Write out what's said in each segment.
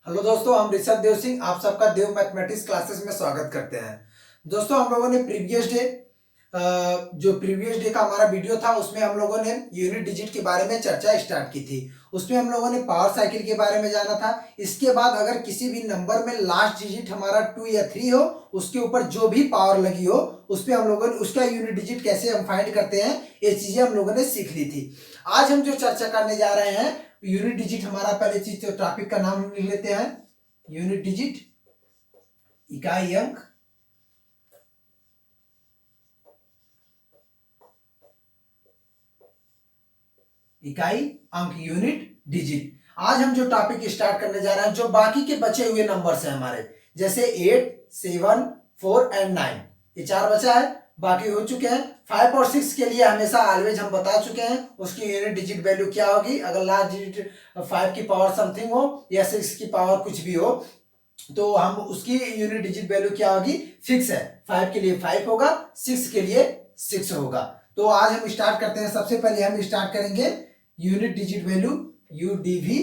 Hello दोस्तों, हम ऋषभ देव सिंह आप सबका देव मैथमेटिक्स क्लासेस में स्वागत करते हैं। दोस्तों, हम लोगों ने जो प्रीवियस डे का हमारा वीडियो था उसमें हम लोगों ने यूनिट डिजिट के बारे में चर्चा स्टार्ट की थी। उसमें हम लोगों ने पावर साइकिल के बारे में जाना था। इसके बाद अगर किसी भी नंबर में लास्ट डिजिट हमारा 2 या 3 हो, उसके ऊपर जो भी पावर लगी हो उस पर हम लोगों ने उसका यूनिट डिजिट कैसे हम फाइंड करते हैं, ये चीजें हम लोगों ने सीख ली थी। आज हम जो चर्चा करने जा रहे हैं यूनिट डिजिट, हमारा पहले चीज तो टॉपिक का नाम लिख लेते हैं। यूनिट डिजिट, इकाई अंक। इकाई अंक, यूनिट डिजिट। आज हम जो टॉपिक स्टार्ट करने जा रहे हैं, जो बाकी के बचे हुए नंबर्स हैं हमारे, जैसे 8, 7, 4 एंड 9, ये 4 बचा है, बाकी हो चुके हैं। 5 और 6 के लिए हमेशा ऑलवेज हम बता चुके हैं उसकी यूनिट डिजिट वैल्यू क्या होगी। अगर लास्ट डिजिट 5 की पावर समथिंग हो या 6 की पावर कुछ भी हो तो हम उसकी यूनिट डिजिट वैल्यू क्या होगी, फिक्स है। 5 के लिए 5 होगा, 6 के लिए 6 होगा। तो आज हम स्टार्ट करते हैं। सबसे पहले हम स्टार्ट करेंगे unit digit value, UDV.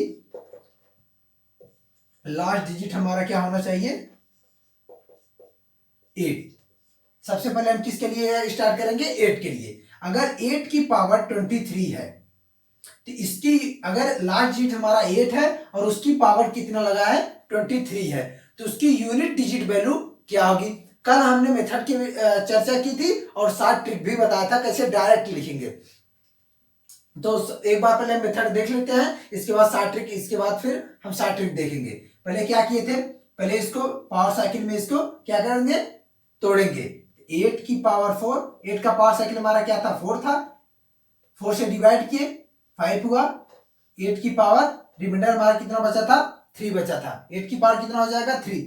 Last digit हमारा क्या होना चाहिए, 8। सबसे पहले हम किसके लिए स्टार्ट करेंगे, 8 के लिए। अगर 8 की पावर 23 है तो इसकी अगर लास्ट डिजिट हमारा 8 है और उसकी पावर कितना लगा है, 23 है, तो उसकी यूनिट डिजिट वैल्यू क्या होगी। कल हमने मेथड की चर्चा की थी और 7 ट्रिक भी बताया था कैसे डायरेक्ट लिखेंगे। तो एक बार पहले मेथड देख लेते हैं, इसके बाद 7 ट्रिक, इसके बाद फिर हम 7 ट्रिक देखेंगे। पहले क्या किए थे, पहले इसको पावर साइकिल में इसको क्या करेंगे, तोड़ेंगे। 8 की पावर 4, 8 का पावर साइकिल हमारा क्या था, 4 था। 4 से डिवाइड किए, 5 हुआ। 8 की पावर, रिमाइंडर हमारा कितना बचा था, 3 बचा था। 8 की पावर कितना हो जाएगा, 3।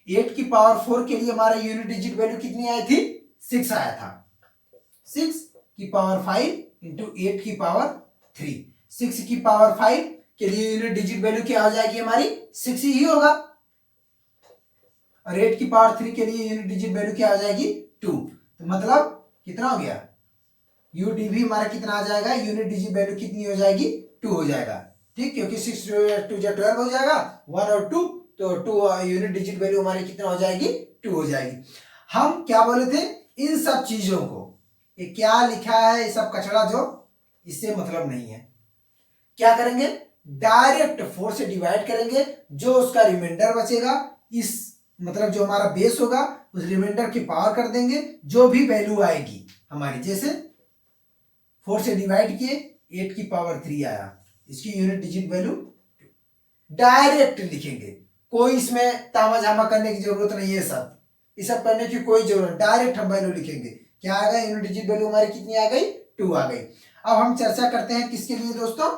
8 की पावर 4 के लिए हमारा यूनिट डिजिट वैल्यू कितनी आई थी, 6 आया था। 6 की पावर 5 इंटू 8 की पावर 3। 6 की पावर 5 के लिए यूनिट डिजिट वैल्यू क्या हो जाएगी हमारी, 6 ही होगा। और 8 की पावर 3 के लिए यूनिट डिजिट वैल्यू क्या हो जाएगी, 2। तो मतलब कितना हो गया, यूडीवी हमारा कितना आ जाएगा, यूनिट डिजिट वैल्यू कितनी हो जाएगी, 2 हो जाएगा। ठीक, क्योंकि 6 2 12 हो जाएगा, 1 और 2, तो 2 यूनिट डिजिट वैल्यू हमारी कितना हो जाएगी, 2 हो जाएगी। हम क्या बोले थे, इन सब चीजों को, ये क्या लिखा है, ये सब कचरा जो, इससे मतलब नहीं है। क्या करेंगे, डायरेक्ट 4 से डिवाइड करेंगे, जो उसका रिमाइंडर बचेगा, इस मतलब जो हमारा बेस होगा उस रिमाइंडर की पावर कर देंगे, जो भी वैल्यू आएगी हमारी, जैसे 4 से डिवाइड किए, 8 की पावर 3 आया, इसकी यूनिट डिजिट वैल्यू डायरेक्ट लिखेंगे। कोई इसमें तामा झामा करने की जरूरत नहीं है, सब ये सब करने की कोई जरूरत, डायरेक्ट हम वैल्यू लिखेंगे। क्या आ गया, यूनिट डिजिट वैल्यू हमारी कितनी आ गई, 2 आ गई। अब हम चर्चा करते हैं किसके लिए दोस्तों,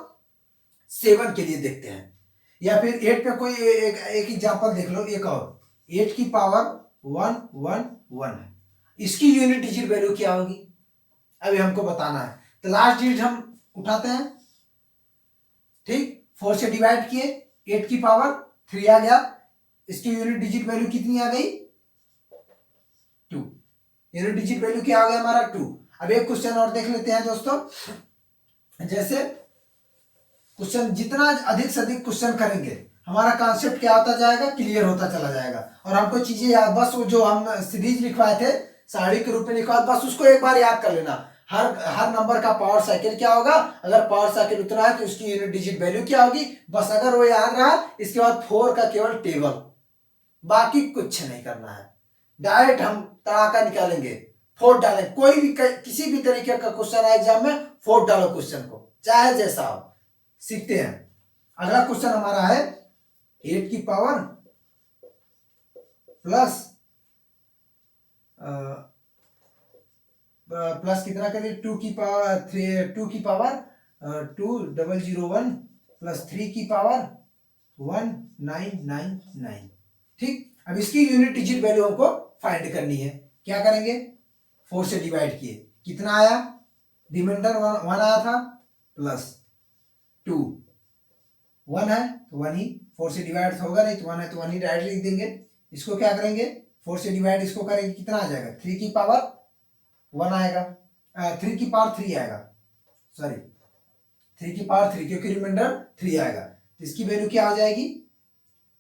7 के लिए देखते हैं, या फिर 8 पे कोई एक एग्जांपल देख लो। एक और 8 की पावर 1 1 1 है, इसकी यूनिट डिजिट वैल्यू क्या होगी, अभी हमको बताना है। तो लास्ट डिजिट हम उठाते हैं। ठीक, 4 से डिवाइड किए, 8 की पावर 3 आ गया, इसकी यूनिट डिजिट वैल्यू कितनी आ गई, 2। यूनिट डिजिट वैल्यू क्या आ गया हमारा, 2। अब एक क्वेश्चन और देख लेते हैं दोस्तों। जैसे क्वेश्चन जितना अधिक से अधिक क्वेश्चन करेंगे, हमारा कॉन्सेप्ट क्या होता जाएगा, क्लियर होता चला जाएगा। और हमको चीजें याद, बस वो जो हम सीरीज लिखवाए थे सारणी के रूप में लिखवाए, बस उसको एक बार याद कर लेना। हर नंबर का पावर साइकिल क्या होगा, अगर पावर साइकिल उतना है तो उसकी यूनिट डिजिट वैल्यू क्या होगी, बस अगर वो याद रहा। इसके बाद 4 का केवल टेबल, बाकी कुछ नहीं करना है, डायरेक्ट हम तड़ाका निकालेंगे। 4 डालें, कोई भी किसी भी तरीके का क्वेश्चन है एग्जाम में, 4 डालो क्वेश्चन को, चाहे जैसा हो। सीखते हैं। अगला क्वेश्चन हमारा है 8 की पावर प्लस प्लस कितना करिए, 2 की पावर 3, 2 की पावर 2001 प्लस 3 की पावर 1999। ठीक, अब इसकी यूनिट डिजिट वैल्यू हमको फाइंड करनी है। क्या करेंगे, 4 से डिवाइड किए, कितना आया, रिमाइंडर 1 आया था, प्लस 2, 1 है तो 1 ही, 4 से डिवाइड होगा नहीं तो 1 है तो 1 ही डायरेक्ट लिख देंगे। इसको क्या करेंगे, 4 से डिवाइड इसको करेंगे, कितना आ जाएगा, 3 की पावर 1 आएगा, 3 की पावर 3 आएगा, सॉरी 3 की पावर 3, क्योंकि रिमाइंडर 3 आएगा, तो इसकी वैल्यू क्या हो जाएगी,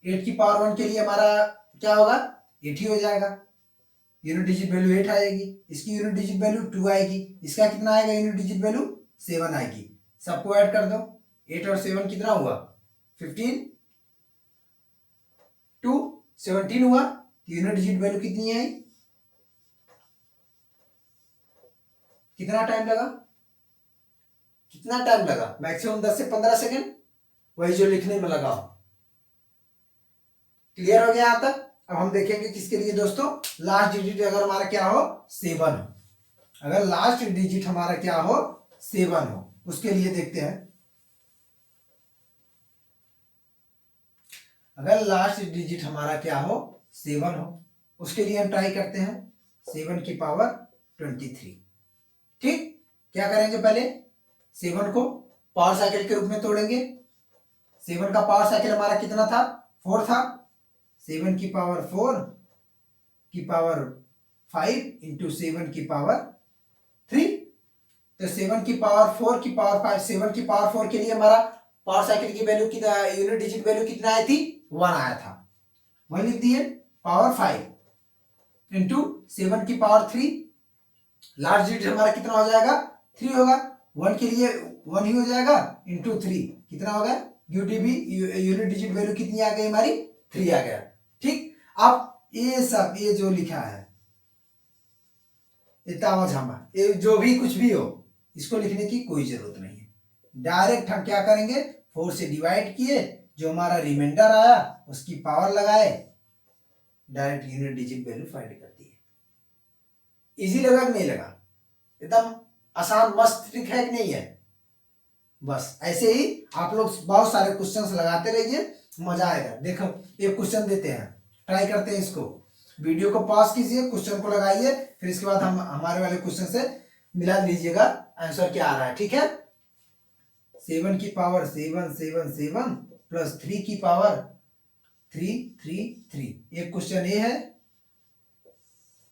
8 की पावर 1 के लिए हमारा क्या होगा, 8 ही हो जाएगा, यूनिट डिजिट वैल्यू 8 आएगी, इसकी यूनिट डिजिट वैल्यू 2 आएगी, इसका कितना आएगा यूनिट डिजिट वैल्यू 7 आएगी। सबको ऐड कर दो, 8 और 7 कितना हुआ 15, 2 17 हुआ, यूनिट डिजिट वैल्यू कितनी है, कितना टाइम लगा, कितना टाइम लगा, मैक्सिमम 10 से 15 सेकेंड, वही जो लिखने में लगा। क्लियर हो गया यहां तक। अब हम देखेंगे किसके लिए दोस्तों, लास्ट डिजिट अगर हमारा क्या हो 7 हो, अगर लास्ट डिजिट हमारा क्या हो 7 हो, उसके लिए देखते हैं। अगर लास्ट डिजिट हमारा क्या हो 7 हो, उसके लिए हम ट्राई करते हैं 7 की पावर 23। ठीक, क्या करेंगे, पहले 7 को पावर साइकिल के रूप में तोड़ेंगे। 7 का पावर साइकिल हमारा कितना था 4 था, 7 की पावर 4 की पावर 5 इंटू 7 की पावर 3, तो 7 की पावर 4 की पावर 5, 7 की पावर 4 के लिए हमारा पावर साइकिल की वैल्यू कितना, यूनिट डिजिट वैल्यू कितना आई थी 1 आया था, 1 लिख दिए, पावर 5 इंटू 7 की पावर 3, लास्ट डिजिट हमारा कितना हो जाएगा 3 होगा, 1 के लिए 1 ही हो जाएगा, इंटू 3 कितना हो गया, यूटीबी यूनिट डिजिट वैल्यू कितनी आ गई हमारी 3 आ गया। ठीक, अब ये सब ये जो लिखा है ये जो भी कुछ भी हो, इसको लिखने की कोई जरूरत नहीं है, डायरेक्ट हम क्या करेंगे 4 से डिवाइड किए, जो हमारा रिमाइंडर आया उसकी पावर लगाए, direct unit digit value find कर दिए। इजी लगा कि नहीं लगा, एकदम आसान मस्त ट्रिक है कि नहीं है। बस ऐसे ही आप लोग बहुत सारे क्वेश्चंस लगाते रहिए, मजा आएगा। देखो एक क्वेश्चन देते हैं, ट्राई करते हैं इसको, वीडियो को पॉज कीजिए, क्वेश्चन को लगाइए, फिर इसके बाद हम हमारे वाले क्वेश्चन से मिला लीजिएगा आंसर क्या आ रहा है। ठीक है, 7 की पावर 7 7 7 प्लस 3 की पावर 3 3 3, एक क्वेश्चन ये है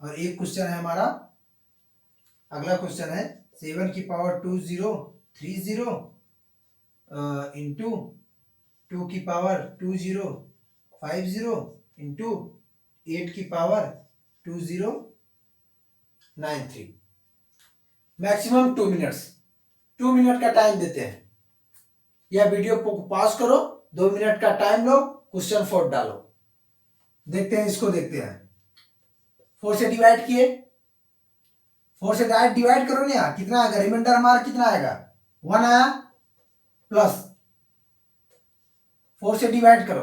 और एक क्वेश्चन है हमारा, अगला क्वेश्चन है 7 की पावर 2030 इंटू 2 की पावर 2050 इंटू 8 की पावर 2093, मैक्सिमम 2 मिनट्स, 2 मिनट का टाइम देते हैं, या वीडियो को पॉज करो, 2 मिनट का टाइम लो, क्वेश्चन 4 डालो, देखते हैं इसको, देखते हैं। 4 से डिवाइड किए, 4 से डायरेक्ट डिवाइड करो ना, कितना आएगा, रिमाइंडर हमारा कितना आएगा 1 आया, प्लस 4 से डिवाइड करो,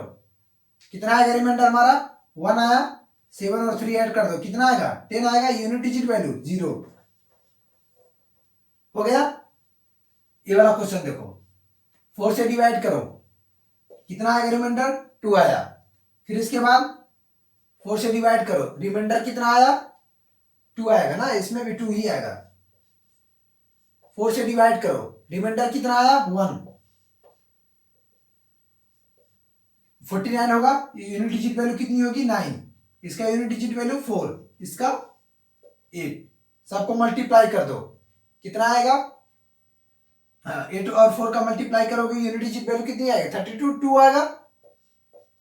कितना आएगा रिमाइंडर हमारा 1 आया, 7 और 3 ऐड कर दो, कितना आएगा 10 आएगा, यूनिट डिजिट वैल्यू 0 हो गया। ये वाला क्वेश्चन देखो, 4 से डिवाइड करो, कितना आएगा रिमाइंडर 2 आया, फिर इसके बाद 4 से डिवाइड करो, रिमाइंडर कितना आया 2 आएगा ना, इसमें भी 2 ही आएगा, 4 से डिवाइड करो, रिमाइंडर कितना आया 1, 49 होगा, यूनिट डिजिट वैल्यू कितनी होगी 9, इसका यूनिट डिजिट वैल्यू 4, इसका 8, सबको मल्टीप्लाई कर दो, कितना आएगा 8 और 4 का मल्टीप्लाई करोगे, यूनिट डिजिट वैल्यू कितनी आएगा 32, 2 आएगा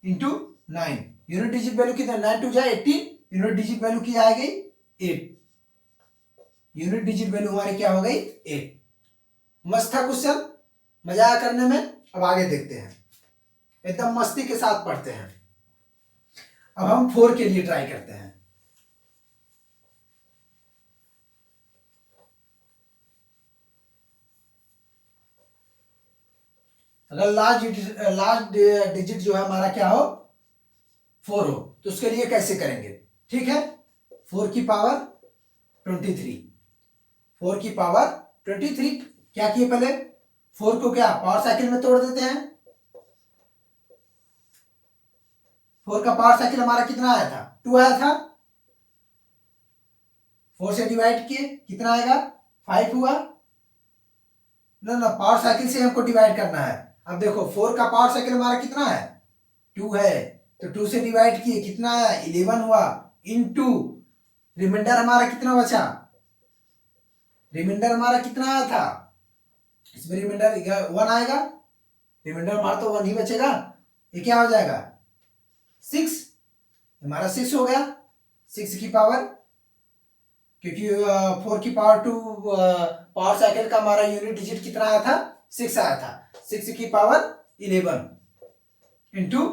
इंटू 9, यूनिट डिजिट वैल्यू कितना 9 2 जाए 18, यूनिट डिजिट वैल्यू की आ गई 8, यूनिट डिजिट वैल्यू हमारी क्या हो गई 8। मस्त था क्वेश्चन, मजा आया करने में। अब आगे देखते हैं, एकदम मस्ती के साथ पढ़ते हैं। अब हम 4 के लिए ट्राई करते हैं। अगर लास्ट डिजिट जो है हमारा क्या हो 4 हो, तो उसके लिए कैसे करेंगे। ठीक है, 4 की पावर 23, 4 की पावर 23, क्या किए पहले 4 को क्या पावर साइकिल में तोड़ देते हैं। 4 का पावर साइकिल हमारा कितना आया था 2 आया था, 4 से डिवाइड किए कितना आएगा 5 हुआ, ना पावर साइकिल से हमको डिवाइड करना है। अब देखो 4 का पावर साइकिल हमारा कितना है 2 है, तो 2 से डिवाइड किए कितना आया 11 हुआ, इनटू रिमाइंडर हमारा कितना बचा, रिमाइंडर हमारा कितना आया था, इसमें रिमाइंडर 1 आएगा, रिमाइंडर हमारा तो 1 ही बचेगा, ये क्या हो जाएगा 6, हमारा 6 हो गया, 6 की पावर, क्योंकि 4 की पावर 2 पावर साइकिल का हमारा यूनिट डिजिट कितना आया था, 6 आया था। 6 की पावर 11 इंटू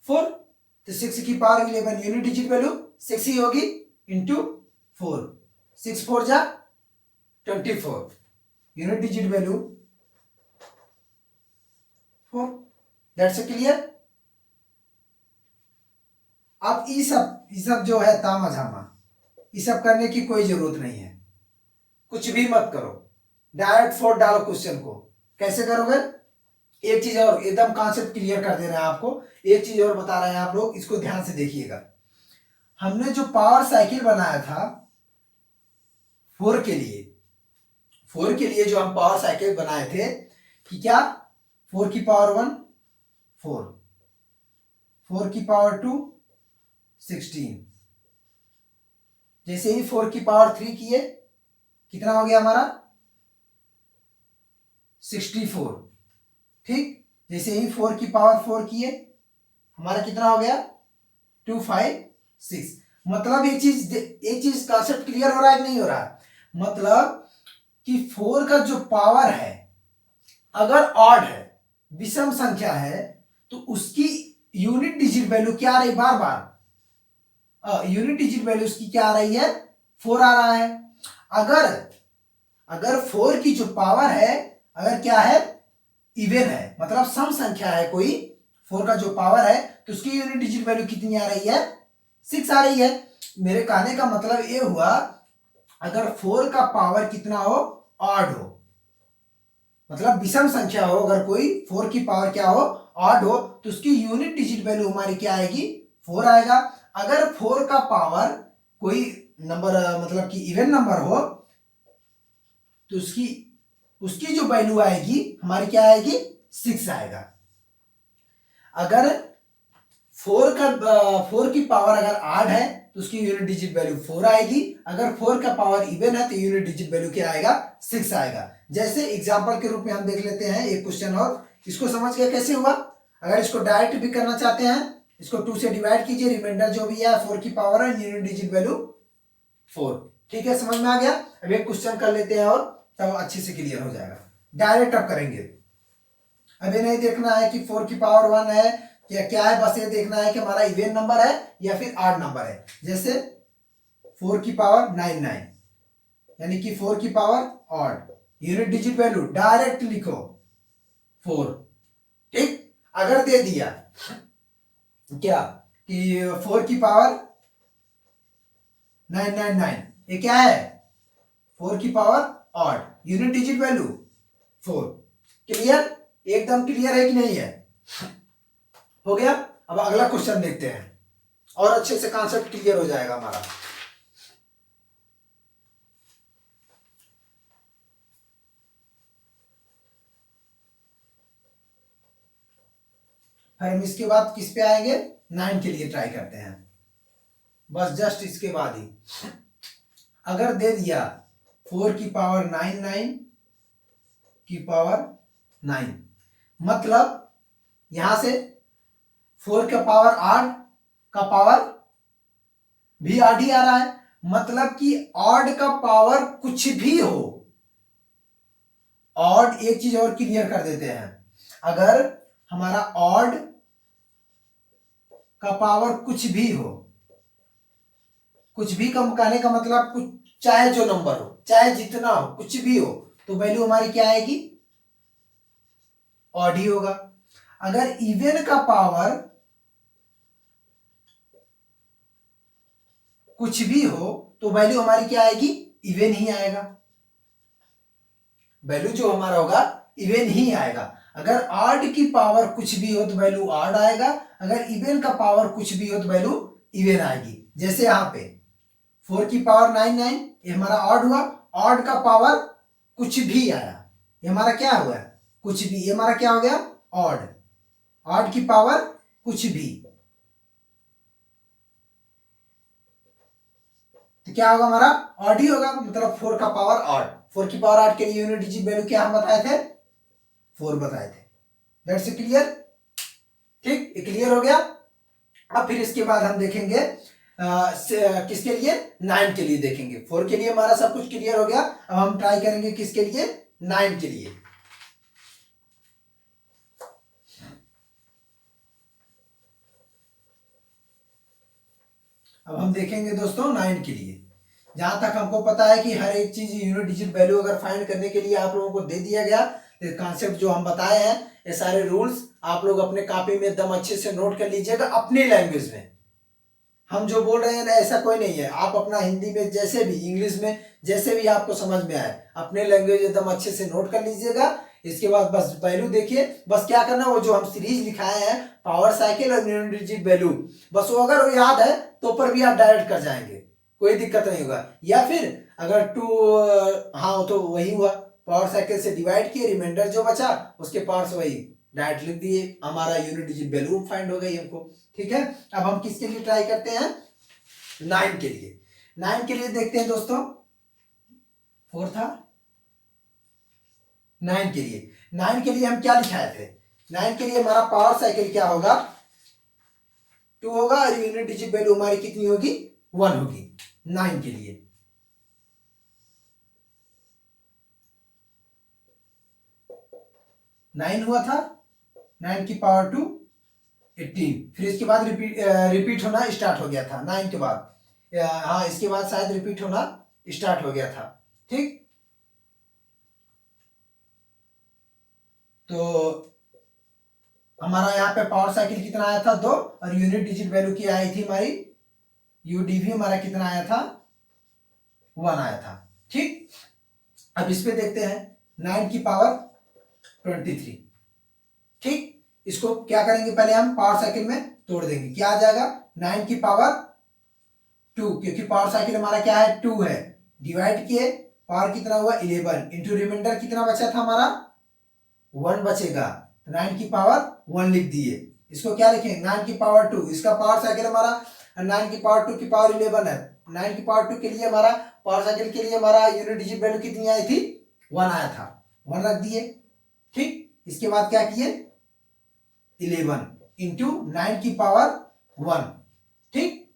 4, तो 6 की पावर 11 यूनिट डिजिट वैल्यू 6 ही होगी, इंटू 4, 6 4 जा 24, unit digit value 4। That's clear. अब ये सब जो है तामा झामा, ये सब करने की कोई जरूरत नहीं है, कुछ भी मत करो, डायरेक्ट 4 डालो क्वेश्चन को। कैसे करोगे, एक चीज और एकदम कॉन्सेप्ट क्लियर कर दे रहे हैं आपको, एक चीज और बता रहे हैं आप लोग, इसको ध्यान से देखिएगा। हमने जो पावर साइकिल बनाया था 4 के लिए, 4 के लिए जो हम पावर साइकिल बनाए थे कि क्या, 4 की पावर 1 4, 4 की पावर 2 16, जैसे ही 4 की पावर 3 किए, कितना हो गया हमारा 64, ठीक। जैसे ही 4 की पावर 4 किए, हमारा कितना हो गया 256। मतलब एक चीज कॉन्सेप्ट क्लियर हो रहा है कि नहीं हो रहा, मतलब कि 4 का जो पावर है अगर ऑड है, विषम संख्या है, तो उसकी यूनिट डिजिट वैल्यू क्या आ रही, बार बार यूनिट डिजिट वैल्यू उसकी क्या आ रही है, 4 आ रहा है। अगर 4 की जो पावर है अगर क्या है, इवन है, मतलब सम संख्या है कोई, 4 का जो पावर है तो उसकी यूनिट डिजिट वैल्यू कितनी आ रही है, 6 आ रही है। मेरे कहने का मतलब ये हुआ, अगर 4 का पावर कितना हो, ऑड हो, मतलब विषम संख्या हो, अगर कोई 4 की पावर क्या हो, ऑड हो, तो उसकी यूनिट डिजिट वैल्यू हमारी क्या आएगी, 4 आएगा। अगर 4 का पावर कोई नंबर मतलब कि इवन नंबर हो, तो उसकी जो वैल्यू आएगी हमारी क्या आएगी, 6 आएगा। अगर 4 की पावर अगर ऑड है तो उसकी यूनिट डिजिट वैल्यू 4 आएगी। अगर 4 का पावर इवन है तो यूनिट डिजिट वैल्यू क्या आएगा, 6 आएगा। जैसे एग्जांपल के रूप में हम देख लेते हैं एक क्वेश्चन और, इसको समझ गए कैसे हुआ। अगर इसको डायरेक्ट भी करना चाहते हैं, इसको 2 से डिवाइड कीजिए, रिमाइंडर जो भी है 4 की पावर है, यूनिट डिजिट वैल्यू 4। ठीक है, समझ में आ गया। अब एक क्वेश्चन कर लेते हैं और तब अच्छे से क्लियर हो जाएगा। डायरेक्ट अब करेंगे, अभी नहीं देखना है कि 4 की पावर 1 है या क्या है, बस ये देखना है कि हमारा इवन नंबर है या फिर ऑड नंबर है। जैसे 4 की पावर 99, यानी कि 4 की power odd, unit digit value direct लिखो 4, ठीक। अगर दे दिया क्या कि 4 की पावर 999, ये क्या है, 4 की power odd, unit digit value 4। Clear, एकदम क्लियर है कि नहीं है, हो गया। अब अगला क्वेश्चन देखते हैं और अच्छे से कॉन्सेप्ट क्लियर हो जाएगा हमारा। फिर हम इसके बाद किस पे आएंगे, 9 के लिए ट्राई करते हैं, बस जस्ट इसके बाद ही। अगर दे दिया 4 की पावर 99 की पावर 9, मतलब यहां से 4 का पावर 8 का पावर भी 8 ही आ रहा है, मतलब कि ऑड का पावर कुछ भी हो। ऑड, एक चीज और क्लियर कर देते हैं, अगर हमारा ऑड का पावर कुछ भी हो, कुछ भी कम कहने का मतलब कुछ, चाहे जो नंबर हो, चाहे जितना हो, कुछ भी हो, तो वैल्यू हमारी क्या आएगी, ऑड ही होगा। अगर इवन का पावर कुछ भी हो तो वैल्यू हमारी क्या आएगी, इवन ही आएगा, वैल्यू जो हमारा होगा इवन ही आएगा। अगर ऑड की पावर कुछ भी हो तो वैल्यू ऑड आएगा, अगर इवन का पावर कुछ भी हो तो वैल्यू इवन आएगी। जैसे यहां पे 4 की पावर 99, ये हमारा ऑड हुआ, ऑड का पावर कुछ भी आया, ये हमारा क्या हुआ, कुछ भी, ये हमारा क्या हो गया, ऑड, ऑड की पावर कुछ भी, तो क्या होगा हमारा, ऑड ही होगा, मतलब 4 का पावर ऑड। 4 की पावर 8 के लिए यूनिट डिजिट वैल्यू क्या हम बताए थे, 4 बताए थे। दैट्स क्लियर, ठीक, क्लियर हो गया। अब फिर इसके बाद हम देखेंगे किसके लिए, 9 के लिए देखेंगे। 4 के लिए हमारा सब कुछ क्लियर हो गया। अब हम ट्राई करेंगे किसके लिए, 9 के लिए। अब हम देखेंगे दोस्तों 9 के लिए। जहां तक हमको पता है कि हर एक चीज यूनिट डिजिट वैल्यू अगर फाइंड करने के लिए आप लोगों को दे दिया गया, तो कॉन्सेप्ट जो हम बताए हैं, ये सारे रूल्स आप लोग अपने कॉपी में एकदम अच्छे से नोट कर लीजिएगा अपनी लैंग्वेज में। हम जो बोल रहे हैं ना, ऐसा कोई नहीं है। आप अपना हिंदी में जैसे भी, इंग्लिश में जैसे भी आपको समझ में आए, अपने लैंग्वेज एकदम अच्छे से नोट कर लीजिएगा। इसके बाद बस वैल्यू देखिए, बस क्या करना, वो जो हम सीरीज लिखाए हैं पावर साइकिल और यूनिट डिजिट वैल्यू, बस वो अगर वो याद है तो ऊपर भी आप डायरेक्ट कर जाएंगे, कोई दिक्कत नहीं होगा। या फिर अगर 2, हाँ तो वही हुआ, पावर साइकिल से डिवाइड किए, रिमाइंडर जो बचा उसके पार्ट्स वही डायरेक्ट लिख दिए, हमारा यूनिट डिजिट वैल्यू फाइंड हो गई हमको। ठीक है, अब हम किसके लिए ट्राई करते हैं, 9 के लिए। 9 के लिए देखते हैं दोस्तों, 4 था, 9 के लिए। 9 के लिए हम क्या लिखाए थे, 9 के लिए हमारा पावर साइकिल क्या होगा, 2 होगा, और यूनिट डिजिट वैल्यू हमारी कितनी होगी, 1 होगी 9 के लिए। नाइन हुआ था, 9 की पावर 2 18, फिर इसके बाद रिपीट होना स्टार्ट हो गया था 9 के बाद। हाँ, इसके बाद शायद रिपीट होना स्टार्ट हो गया था। ठीक, तो हमारा यहाँ पे पावर साइकिल कितना आया था, 2, और यूनिट डिजिट वैल्यू की आई थी हमारी, यूडीवी हमारा कितना आया था, 1 आया था। ठीक, अब इस पे देखते हैं 9 की पावर 23। ठीक, इसको क्या करेंगे, पहले हम पावर साइकिल में तोड़ देंगे, क्या आ जाएगा, 9 की पावर 2, क्योंकि पावर साइकिल हमारा क्या है, 2 है, डिवाइड किए, पावर कितना हुआ 11, इंटू रिमाइंडर कितना बचा था हमारा, 1 बचेगा, 9 की पावर 1 लिख दिए। इसको क्या लिखेंगे, 9 की पावर 2, इसका पावर साइकिल हमारा 9 की पावर 2 की पावर 11 है। 9 की पावर 2 के लिए हमारा पावर साइकिल के लिए हमारा यूनिट डिजिट वैल्यू कितनी आई थी, 1 आया था, 1 रख दिए। ठीक, इसके बाद क्या किए, 11 इंटू 9 की पावर 1। ठीक,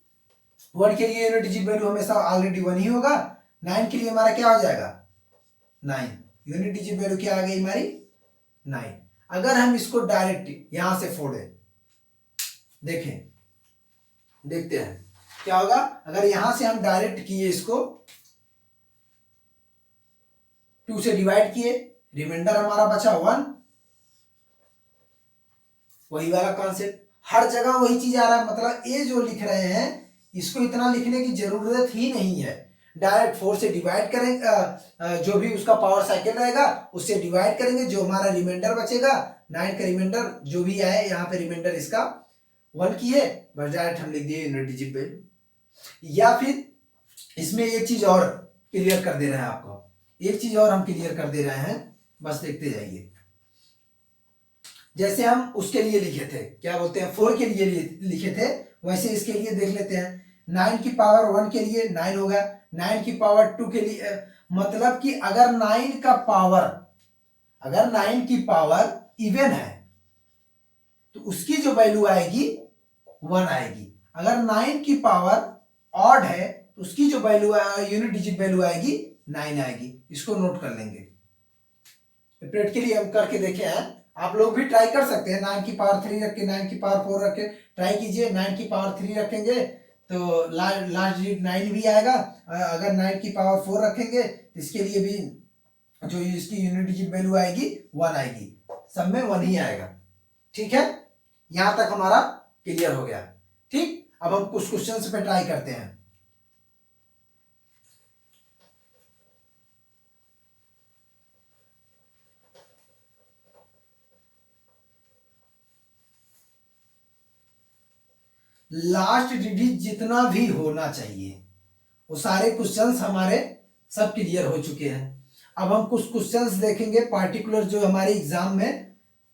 1 के लिए यूनिट डिजिट वैल्यू हमेशा ऑलरेडी 1 ही होगा, 9 के लिए हमारा क्या हो जाएगा, 9, यूनिट डिजिट वैल्यू क्या आ गई हमारी, 9। अगर हम इसको डायरेक्ट यहां से फोड़े, देखें, देखते हैं क्या होगा, अगर यहां से हम डायरेक्ट किए, इसको 2 से डिवाइड किए, रिमाइंडर हमारा बचा 1, वही वाला कॉन्सेप्ट, हर जगह वही चीज आ रहा है। मतलब ये जो लिख रहे हैं, इसको इतना लिखने की जरूरत ही नहीं है, डायरेक्ट 4 से डिवाइड करेंगे, जो भी उसका पावर साइकिल रहेगा उससे डिवाइड करेंगे, जो हमारा रिमाइंडर बचेगा 9 का रिमाइंडर जो भी आए, यहाँ पे रिमाइंडर इसका 1 की है, बस डायरेक्ट हम लिख दिए यूनिट डिजिट वैल्यू। या फिर इसमें एक चीज और क्लियर कर दे रहे हैं आपको, एक चीज और हम क्लियर कर दे रहे हैं, बस देखते जाइए। जैसे हम उसके लिए लिखे थे, क्या बोलते हैं, 4 के लिए लिखे थे, वैसे इसके लिए देख लेते हैं। 9 की पावर 1 के लिए 9 होगा, 9 की पावर 2 के लिए, मतलब कि अगर 9 का पावर, अगर 9 की पावर इवन है तो उसकी जो वैल्यू आएगी 1 आएगी। अगर 9 की पावर ऑड है तो उसकी जो वैल्यू यूनिट डिजिट वैल्यू आएगी 9 आएगी। इसको नोट कर लेंगे, सेपरेट के लिए हम करके देखे हैं, आप लोग भी ट्राई कर सकते हैं। 9 की पावर 3 रख के, 9 की पावर 4 रख के ट्राई कीजिए। 9 की पावर 3 रखेंगे तो लास्ट डिजिट 9 भी आएगा, अगर 9 की पावर 4 रखेंगे तो इसके लिए भी जो इसकी यूनिट डिजिट वैल्यू आएगी 1 आएगी, सब में 1 ही आएगा। ठीक है, यहां तक हमारा क्लियर हो गया। ठीक, अब हम कुछ क्वेश्चंस पे ट्राई करते हैं। लास्ट डिजिट जितना भी होना चाहिए वो सारे क्वेश्चंस हमारे सब क्लियर हो चुके हैं। अब हम कुछ क्वेश्चंस देखेंगे पार्टिकुलर जो हमारे एग्जाम में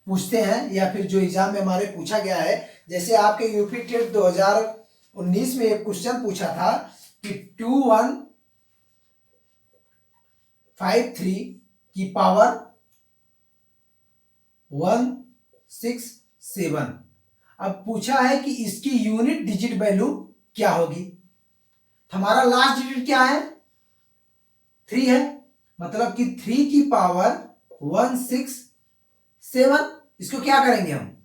पूछते हैं, या फिर जो एग्जाम में हमारे पूछा गया है। जैसे आपके यूपी टेट 2019 में एक क्वेश्चन पूछा था कि 2153 की पावर 167, अब पूछा है कि इसकी यूनिट डिजिट वैल्यू क्या होगी। हमारा लास्ट डिजिट क्या है, 3 है, मतलब कि 3 की पावर 167। इसको क्या करेंगे हम,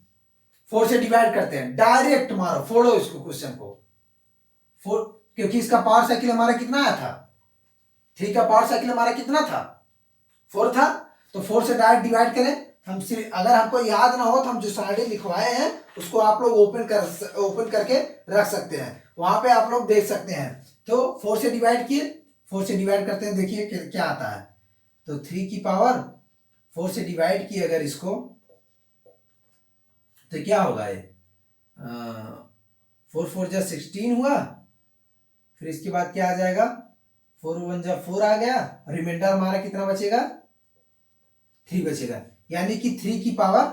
4 से डिवाइड करते हैं, डायरेक्ट मारो, फोड़ो इसको क्वेश्चन को, क्योंकि इसका पावर साइकिल हमारा कितना आया था, 3 का पावर साइकिल हमारा कितना था, 4 था, तो 4 से डायरेक्ट डिवाइड करें। हम सिर्फ, अगर हमको याद ना हो तो हम जो स्लाइडें लिखवाए हैं उसको आप लोग ओपन करके रख सकते हैं, वहां पे आप लोग देख सकते हैं। तो 4 से डिवाइड किए, 4 से डिवाइड करते हैं, देखिए क्या आता है। तो 3 की पावर 4 से डिवाइड किए अगर इसको, तो क्या होगा ये, 4 4 जा 16 हुआ, फिर इसके बाद क्या आ जाएगा, 4 1 जा 4 आ गया, रिमाइंडर हमारा कितना बचेगा, 3 बचेगा। यानी कि 3 की पावर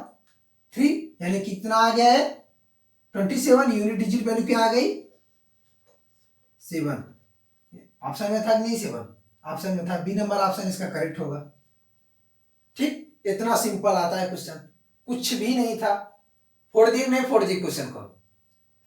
3, यानी कितना आ गया है, 27। यूनिट डिजिट वैल्यू क्या आ गई, 7। ऑप्शन में था कि नहीं 7, ऑप्शन में था, बी नंबर ऑप्शन इसका करेक्ट होगा। ठीक, इतना सिंपल आता है क्वेश्चन, कुछ भी नहीं था, फोड़ दिए नहीं फोड़ दिए क्वेश्चन को।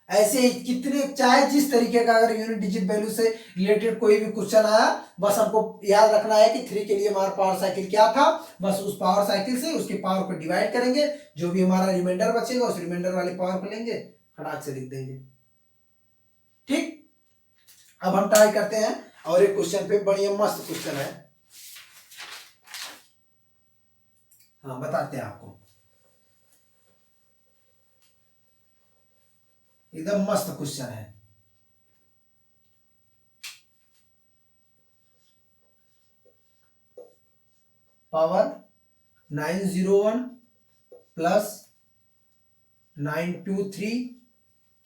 ऐसे ही कितने, चाहे जिस तरीके का अगर यूनिट डिजिट वैल्यू से रिलेटेड कोई भी क्वेश्चन आया, बस हमको याद रखना है कि 3 के लिए हमारा पावर साइकिल क्या था, बस उस पावर साइकिल से उसके पावर को डिवाइड करेंगे, जो भी हमारा रिमाइंडर बचेगा उस रिमाइंडर वाले पावर को लेंगे, फटाक से लिख देंगे। ठीक, अब हम ट्राई करते हैं और एक क्वेश्चन पे, बढ़िया मस्त क्वेश्चन है, हाँ बताते हैं आपको, एकदम मस्त क्वेश्चन है। पावर 901 प्लस 923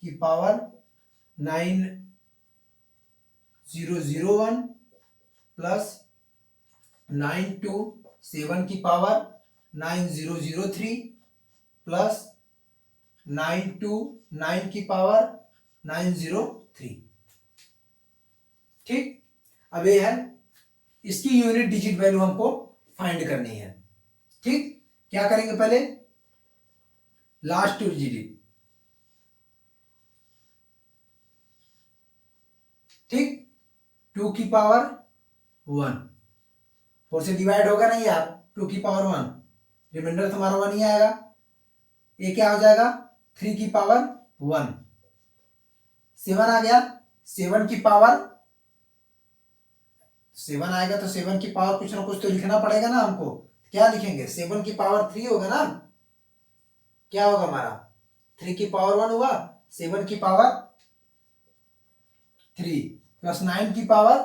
की पावर 9001 प्लस 927 की पावर 9003 प्लस 929 की पावर 903। ठीक, अब ये है, इसकी यूनिट डिजिट वैल्यू हमको फाइंड करनी है। ठीक, क्या करेंगे, पहले लास्ट 2 डिजिट, ठीक, 2 की पावर 1, 4 से डिवाइड होगा नहीं यार, 2 की पावर 1, रिमाइंडर तुम्हारा 1 ही आएगा, ये क्या हो जाएगा, 3 की पावर 1, 7 आ गया, 7 की पावर 7 आएगा, तो 7 की पावर कुछ ना कुछ तो लिखना पड़ेगा ना हमको, क्या लिखेंगे, 7 की पावर 3 होगा ना, क्या होगा हमारा, 3 की पावर 1 हुआ, 7 की पावर 3 प्लस 9 की पावर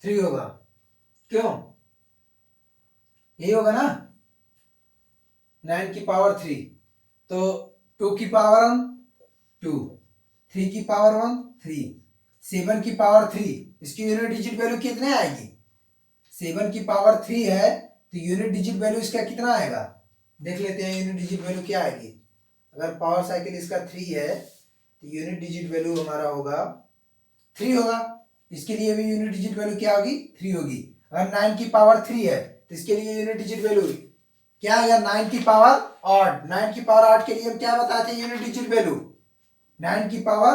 3 होगा, क्यों, यही होगा ना, 9 की पावर 3, तो 2 की पावर 1 2, 3 की पावर 1 3, 7 की पावर 3, इसकी यूनिट डिजिट वैल्यू कितने आएगी, 7 की पावर 3 है, तो यूनिट डिजिट वैल्यू इसका कितना आएगा, देख लेते हैं यूनिट डिजिट वैल्यू क्या आएगी। अगर पावर साइकिल इसका 3 है तो यूनिट डिजिट वैल्यू हमारा होगा 3 होगा, इसके लिए भी यूनिट डिजिट वैल्यू क्या होगी, 3 होगी। अगर 9 की पावर 3 है तो इसके लिए यूनिट डिजिट वैल्यू क्या आएगा, 9 की पावर 8, 9 की पावर 8 के लिए हम क्या बताए थे यूनिट डिजिट वैल्यू, 9 की पावर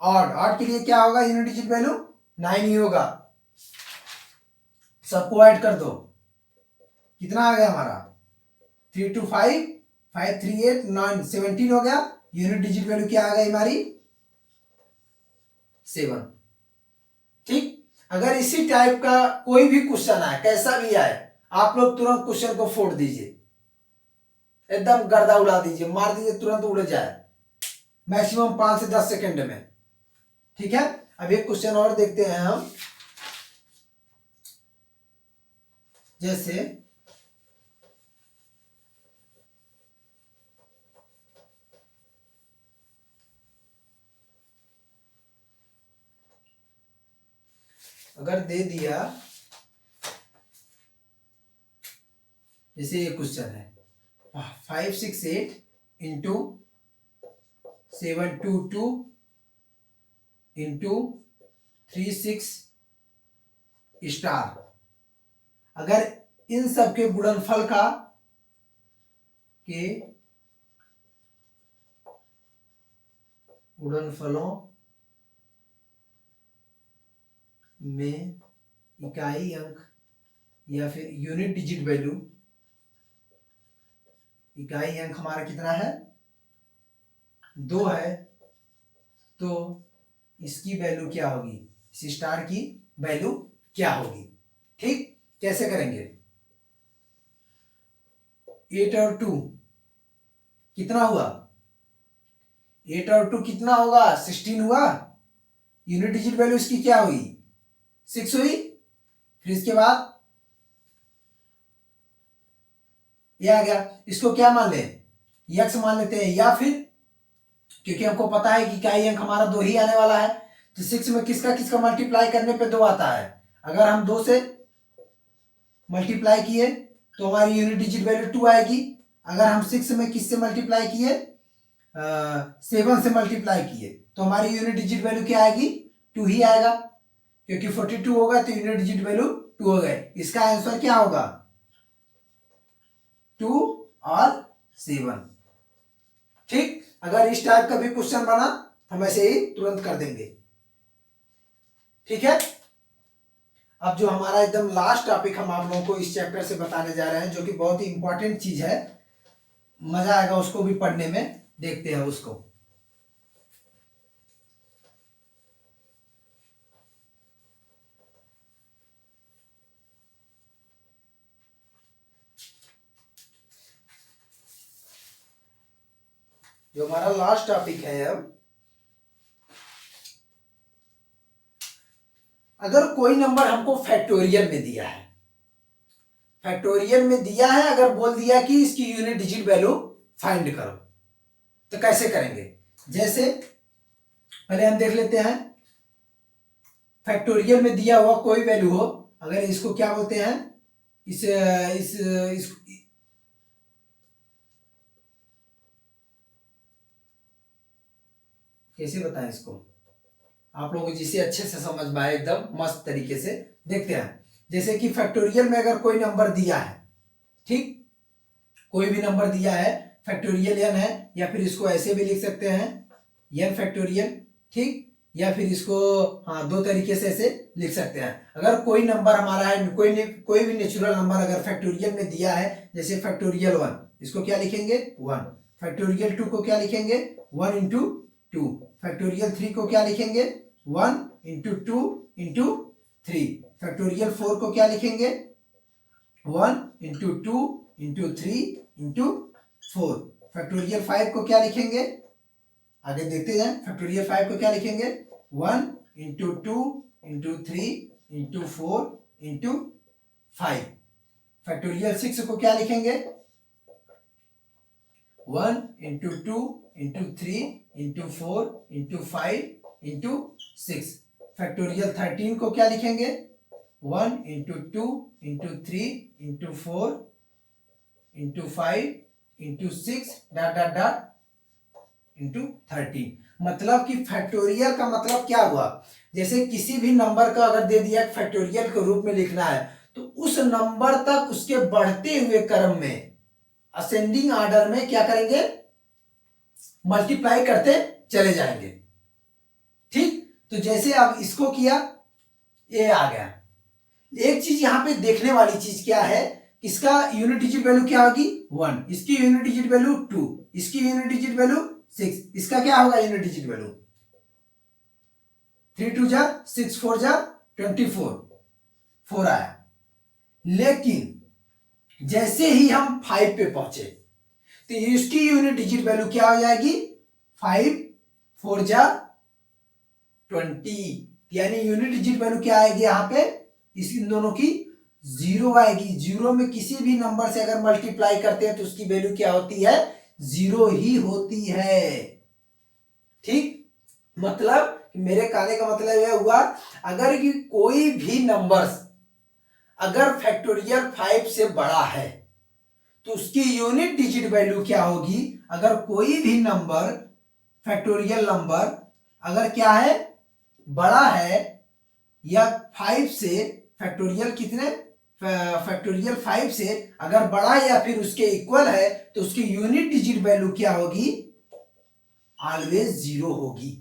8 के लिए क्या होगा यूनिट डिजिट वैल्यू 9 ही होगा। सबको ऐड कर दो, कितना आ गया हमारा, 3 2 5 5 3 8 9 17 हो गया, यूनिट डिजिट वैल्यू क्या आ गई हमारी 7। ठीक, अगर इसी टाइप का कोई भी क्वेश्चन आए, कैसा भी आए, आप लोग तुरंत क्वेश्चन को फोड़ दीजिए, एकदम गर्दा उड़ा दीजिए, मार दीजिए, तुरंत उड़ जाए, मैक्सिमम 5 से 10 सेकंड में। ठीक है, अब एक क्वेश्चन और देखते हैं हम, जैसे अगर दे दिया, जैसे ये क्वेश्चन है 568 इंटू 722 इंटू 36 स्टार, अगर इन सब के गुणनफल का के गुणनफलों में इकाई अंक या फिर यूनिट डिजिट वैल्यू, इकाई अंक हमारा कितना है 2 है, तो इसकी वैल्यू क्या होगी, इस स्टार की वैल्यू क्या होगी। ठीक, कैसे करेंगे, 8 और 2 कितना हुआ, 8 और 2 कितना होगा 16 हुआ, यूनिट डिजिट वैल्यू इसकी क्या हुई 6 हुई। फिर इसके बाद ये आ गया, इसको क्या मान ले यक्स मान लेते हैं, या फिर क्योंकि हमको पता है कि इकाई अंक हमारा 2 ही आने वाला है, तो 6 में किसका किसका मल्टीप्लाई करने पे 2 आता है। अगर हम 2 से मल्टीप्लाई किए तो हमारी यूनिट डिजिट वैल्यू 2 आएगी। अगर हम 6 में किससे मल्टीप्लाई किए 7 से मल्टीप्लाई किए तो हमारी यूनिट डिजिट वैल्यू क्या आएगी 2 ही आएगा, क्योंकि 42 होगा तो यूनिट डिजिट वैल्यू 2 हो गए। इसका आंसर क्या होगा 2 और 7। ठीक, अगर इस टाइप का भी क्वेश्चन बना हम ऐसे ही तुरंत कर देंगे। ठीक है, अब जो हमारा एकदम लास्ट टॉपिक हम आप लोगों को इस चैप्टर से बताने जा रहे हैं, जो कि बहुत ही इंपॉर्टेंट चीज है, मजा आएगा उसको भी पढ़ने में, देखते हैं उसको। जो हमारा लास्ट टॉपिक है, अब अगर कोई नंबर हमको फैक्टोरियल में दिया है, फैक्टोरियल में दिया है, अगर बोल दिया कि इसकी यूनिट डिजिट वैल्यू फाइंड करो, तो कैसे करेंगे। जैसे पहले हम देख लेते हैं, फैक्टोरियल में दिया हुआ कोई वैल्यू हो, अगर इसको क्या बोलते हैं, इस कैसे बताएं इसको आप लोगों को जिसे अच्छे से समझ में आए, एकदम मस्त तरीके से देखते हैं। जैसे कि फैक्टोरियल में अगर कोई नंबर दिया है, ठीक, कोई भी नंबर दिया है, फैक्टोरियल n है, या फिर इसको ऐसे भी लिख सकते हैं n फैक्टोरियल, ठीक, या फिर इसको हाँ 2 तरीके से ऐसे लिख सकते हैं। अगर कोई नंबर हमारा है, कोई भी नेचुरल नंबर अगर फैक्टोरियल में दिया है, जैसे फैक्टोरियल 1, इसको क्या लिखेंगे 1, फैक्टोरियल 2 को क्या लिखेंगे 1 इंटू 2, फैक्टोरियल 3 को क्या लिखेंगे 1 इंटू 2 इंटू 3, फैक्टोरियल 4 को क्या लिखेंगे 1 इंटू 2 इंटू 3 इंटू 4, फैक्टोरियल 5 को क्या लिखेंगे, आगे देखते जाएं, फैक्टोरियल 5 को क्या लिखेंगे 1 into 2 into 3 into 4 into 5, factorial 6 को क्या लिखेंगे 1 into 2 into 3 into 4 into 5 into 6, factorial 13 को क्या लिखेंगे 1 into 2 into 3 into 4 into 5 into 6 dot dot dot into 13। मतलब कि फैक्टोरियल का मतलब क्या हुआ, जैसे किसी भी नंबर का अगर दे दिया फैक्टोरियल के रूप में लिखना है, तो उस नंबर तक उसके बढ़ते हुए क्रम में असेंडिंग ऑर्डर में क्या करेंगे मल्टीप्लाई करते चले जाएंगे। ठीक, तो जैसे अब इसको किया, ये आ गया। एक चीज यहां पे देखने वाली चीज क्या है, इसका यूनिट डिजिट वैल्यू क्या होगी 1, इसकी यूनिट डिजिट वैल्यू 2, इसकी यूनिट डिजिट वैल्यू 6, इसका क्या होगा यूनिट डिजिट वैल्यू 3 2 जा 6 4 जा 24, 4 आया। लेकिन जैसे ही हम 5 पे पहुंचे तो इसकी यूनिट डिजिट वैल्यू क्या हो जाएगी 5 4 जा 20, यानी यूनिट डिजिट वैल्यू क्या आएगी यहां पे, इन दोनों की 0 आएगी। 0 में किसी भी नंबर से अगर मल्टीप्लाई करते हैं तो उसकी वैल्यू क्या होती है 0 ही होती है। ठीक, मतलब मेरे कहने का मतलब यह हुआ, अगर कि कोई भी नंबर अगर फैक्टोरियल 5 से बड़ा है तो उसकी यूनिट डिजिट वैल्यू क्या होगी, अगर कोई भी नंबर फैक्टोरियल नंबर अगर क्या है बड़ा है या 5 से, फैक्टोरियल कितने फैक्टोरियल 5 से अगर बड़ा या फिर उसके इक्वल है तो उसकी यूनिट डिजिट वैल्यू क्या होगी, ऑलवेज जीरो होगी।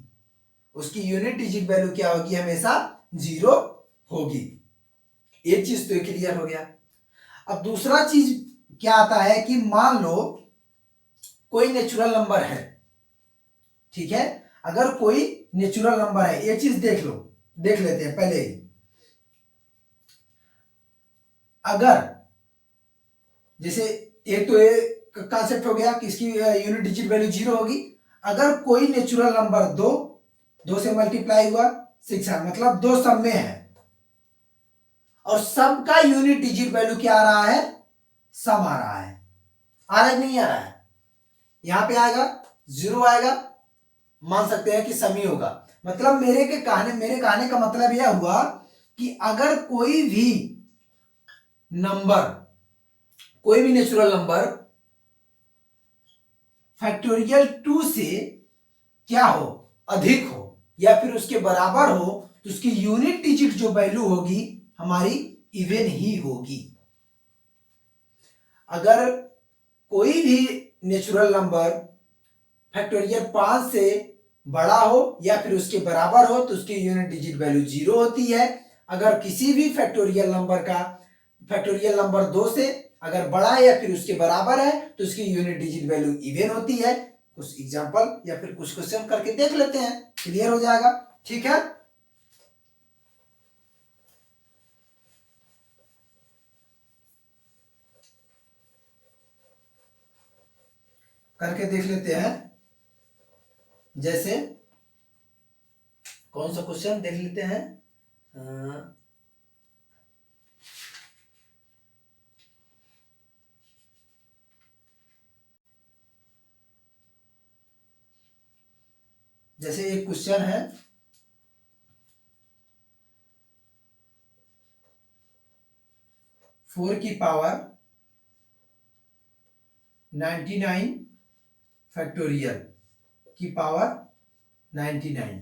उसकी यूनिट डिजिट वैल्यू क्या होगी, हमेशा जीरो होगी। एक चीज तो क्लियर हो गया। अब दूसरा चीज क्या आता है कि मान लो कोई नेचुरल नंबर है, ठीक है, अगर कोई नेचुरल नंबर है, ये चीज देख लो, देख लेते हैं पहले ही। अगर जैसे एक तो ये कॉन्सेप्ट हो गया कि इसकी यूनिट डिजिट वैल्यू जीरो होगी। अगर कोई नेचुरल नंबर दो से मल्टीप्लाई हुआ 6 है, मतलब दो सब में है और सबका यूनिट डिजिट वैल्यू क्या आ रहा है, सम आ रहा है। आ रहा है नहीं आ रहा है, यहां पे आएगा जीरो आएगा, मान सकते हैं कि सम ही होगा। मतलब मेरे कहने का मतलब यह हुआ कि अगर कोई भी नेचुरल नंबर फैक्टोरियल 2 से क्या हो, अधिक हो या फिर उसके बराबर हो, तो उसकी यूनिट डिजिट जो वैल्यू होगी हमारी इवन ही होगी। अगर कोई भी नेचुरल नंबर फैक्टोरियल 5 से बड़ा हो या फिर उसके बराबर हो तो उसकी यूनिट डिजिट वैल्यू जीरो होती है। अगर किसी भी फैक्टोरियल नंबर 2 से अगर बड़ा है या फिर उसके बराबर है तो उसकी यूनिट डिजिट वैल्यू इवन होती है। कुछ एग्जांपल या फिर कुछ क्वेश्चन करके देख लेते हैं, क्लियर हो जाएगा। ठीक है, करके देख लेते हैं। जैसे कौन सा क्वेश्चन देख लेते हैं, जैसे एक क्वेश्चन है, फोर की पावर 99 फैक्टोरियल की पावर 99।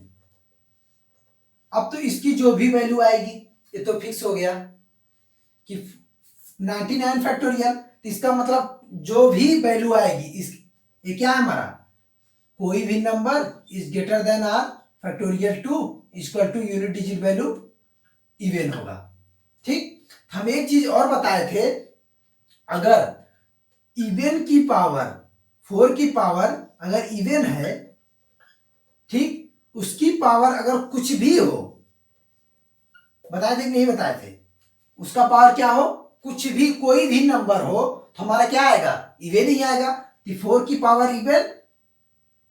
अब तो इसकी जो भी वैल्यू आएगी ये तो फिक्स हो गया कि 99 फैक्टोरियल, तो इसका मतलब जो भी वैल्यू आएगी इस, ये क्या है हमारा, कोई भी number is greater than R factorial 2 equal to unit digit value even होगा। ठीक, हम एक चीज और बताए थे, अगर इवन की पावर 4 की पावर अगर इवन है, ठीक, उसकी पावर अगर कुछ भी हो, बताए थे कि नहीं बताए थे, उसका पावर क्या हो, कुछ भी कोई भी नंबर हो तो हमारा क्या आएगा, इवन ही आएगा। 4 की पावर इवन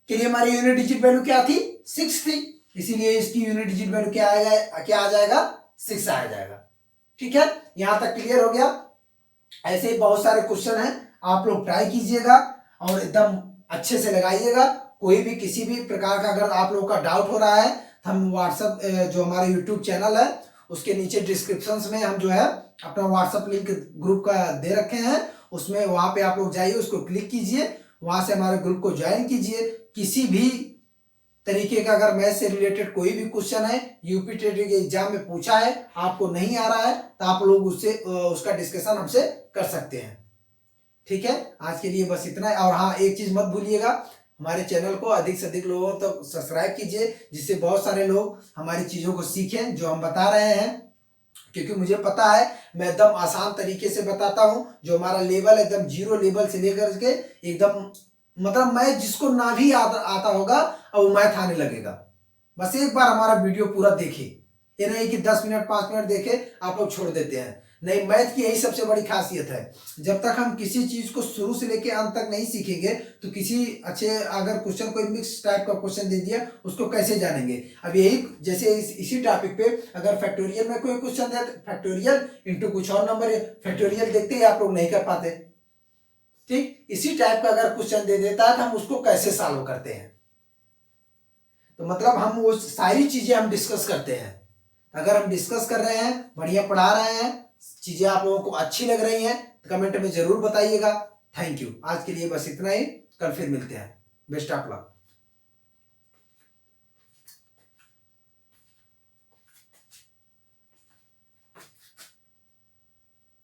के लिए हमारी यूनिट डिजिट वैल्यू क्या थी, 6 थी, इसीलिए इसकी यूनिट डिजिट वैल्यू क्या आएगा, क्या आ जाएगा, 6 आ जाएगा। ठीक है, यहां तक क्लियर हो गया। ऐसे ही बहुत सारे क्वेश्चन हैं, आप लोग ट्राई कीजिएगा और एकदम अच्छे से लगाइएगा। कोई भी किसी भी प्रकार का अगर आप लोगों का डाउट हो रहा है, हम व्हाट्सएप जो हमारे यूट्यूब चैनल है उसके नीचे डिस्क्रिप्शन में हम जो है अपना व्हाट्सएप लिंक ग्रुप का दे रखे हैं, उसमें वहां पे आप लोग जाइए, उसको क्लिक कीजिए, वहां से हमारे ग्रुप को ज्वाइन कीजिए। किसी भी तरीके का अगर मैथ से रिलेटेड कोई भी क्वेश्चन है, यूपी टेट के एग्जाम में पूछा है, आपको नहीं आ रहा है, तो आप लोग उससे उसका डिस्कशन हमसे कर सकते हैं। ठीक है, आज के लिए बस इतना है। और हाँ, एक चीज मत भूलिएगा, हमारे चैनल को अधिक से अधिक लोगों तक तो सब्सक्राइब कीजिए, जिससे बहुत सारे लोग हमारी चीजों को सीखें जो हम बता रहे हैं। क्योंकि मुझे पता है मैं एकदम आसान तरीके से बताता हूँ, जो हमारा लेवल एकदम जीरो लेवल से लेकर के एकदम, मतलब मैं जिसको ना भी आता होगा अब वो मैथ आने लगेगा। बस एक बार हमारा वीडियो पूरा देखे, ये नहीं कि 10 मिनट 5 मिनट देखे आप लोग छोड़ देते हैं। नहीं, मैथ की यही सबसे बड़ी खासियत है, जब तक हम किसी चीज को शुरू से लेके अंत तक नहीं सीखेंगे तो किसी अच्छे अगर क्वेश्चन कोई मिक्स टाइप का क्वेश्चन दे दिया उसको कैसे जानेंगे। अब यही जैसे इसी टॉपिक पे अगर फैक्टोरियल में कोई क्वेश्चन दे, फैक्टोरियल इंटू कुछ और नंबर, फैक्टोरियल देखते ही आप लोग नहीं कर पाते। ठीक, इसी टाइप का अगर क्वेश्चन दे देता है तो हम उसको कैसे सॉल्व करते हैं, तो मतलब हम वो सारी चीजें हम डिस्कस करते हैं। अगर हम डिस्कस कर रहे हैं, बढ़िया पढ़ा रहे हैं, चीजें आप लोगों को अच्छी लग रही हैं तो कमेंट में जरूर बताइएगा। थैंक यू, आज के लिए बस इतना ही, कल फिर मिलते हैं। Best of luck.